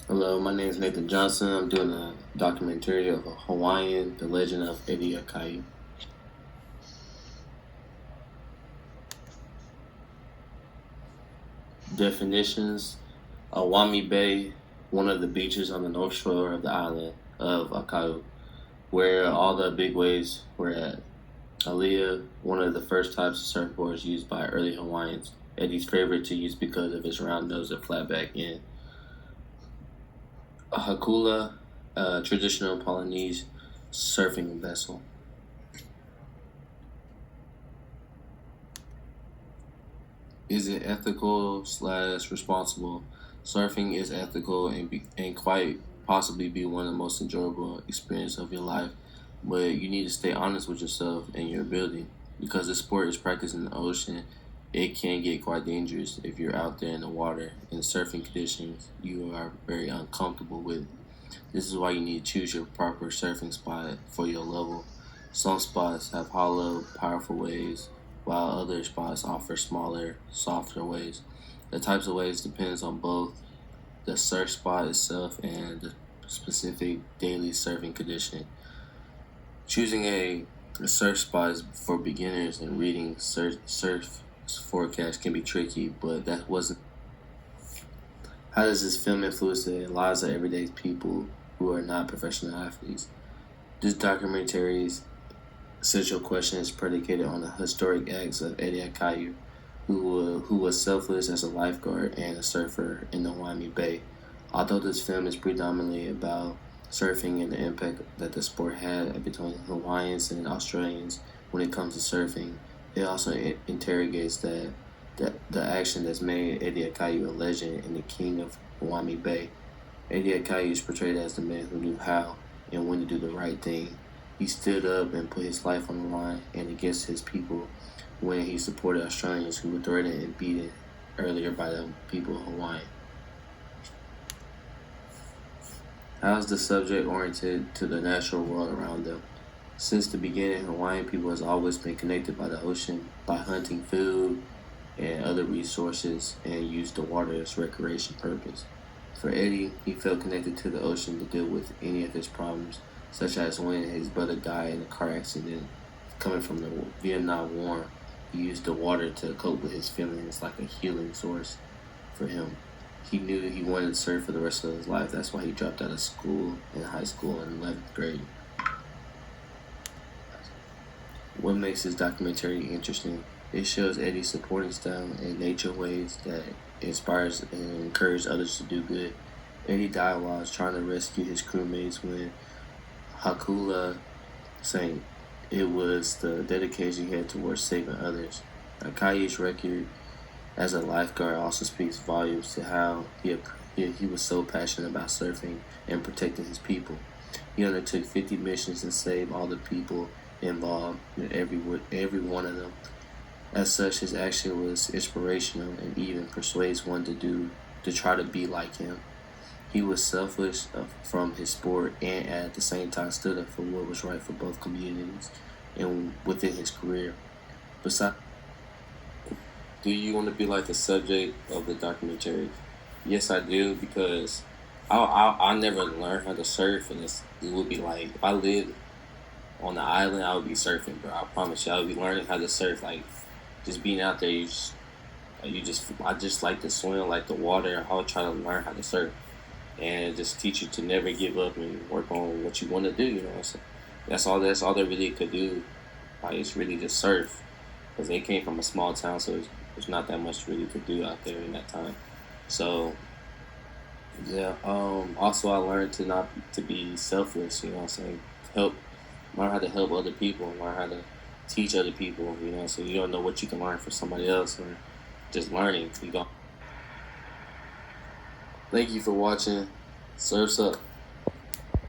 Hello, my name is Nathan Johnson. I'm doing a documentary of a Hawaiian, the legend of Aikau. Definitions: Awami Bay, one of the beaches on the north shore of the island of Aikau, where all the big waves were at. Aliyah, one of the first types of surfboards used by early Hawaiians. Eddie's favorite to use because of its round nose and flat back end. A hakula, a traditional Polynesian surfing vessel. Is it ethical slash responsible? Surfing is ethical and quite possibly be one of the most enjoyable experiences of your life, but you need to stay honest with yourself and your ability because the sport is practiced in the ocean. It can get quite dangerous if you're out there in the water in surfing conditions you are very uncomfortable with. This is why you need to choose your proper surfing spot for your level. Some spots have hollow, powerful waves, while other spots offer smaller, softer waves. The types of waves depends on both the surf spot itself and the specific daily surfing condition. Choosing a surf spot is for beginners and reading surf forecast can be tricky, but that wasn't. How does this film influence the lives of everyday people who are not professional athletes? This documentary's essential question is predicated on the historic acts of Eddie Aikau, who was selfless as a lifeguard and a surfer in the Waimea Bay. Although this film is predominantly about surfing and the impact that the sport had between Hawaiians and Australians when it comes to surfing, it also interrogates the action that's made Eddie Aikau a legend and the king of Waimea Bay. Eddie Aikau is portrayed as the man who knew how and when to do the right thing. He stood up and put his life on the line and against his people when he supported Australians who were threatened and beaten earlier by the people of Hawaii. How is the subject oriented to the natural world around them? Since the beginning, Hawaiian people has always been connected by the ocean by hunting food and other resources and used the water as recreation purpose. For Eddie, he felt connected to the ocean to deal with any of his problems, such as when his brother died in a car accident coming from the Vietnam War. He used the water to cope with his feelings like a healing source for him. He knew he wanted to surf for the rest of his life. That's why he dropped out of school in high school in 11th grade. What makes this documentary interesting? It shows Eddie's supporting style and nature ways that inspires and encourages others to do good. Eddie died while trying to rescue his crewmates when Hakula sank. It was the dedication he had towards saving others. Akai's record as a lifeguard also speaks volumes to how he was so passionate about surfing and protecting his people. He undertook 50 missions and saved all the people involved in every one of them. As such, his action was inspirational and even persuades one to try to be like him. He was selfless from his sport and at the same time stood up for what was right for both communities and within his career. Besides, do you want to be like the subject of the documentary? Yes, I do because I never learned how to surf, and it would be like if I lived on the island, I would be surfing, bro. I promise you, I would be learning how to surf. Like just being out there, I just like to swim, like the water. I would try to learn how to surf and just teach you to never give up and work on what you want to do. You know, so that's all they really could do. Like it's really just surf because they came from a small town, so there's not that much really to do out there in that time. So yeah. Also, I learned to be selfless. You know, what I'm saying help, learn how to help other people, learn how to teach other people. You know, so you don't know what you can learn from somebody else or just learning. You go. Thank you for watching. Surfs up.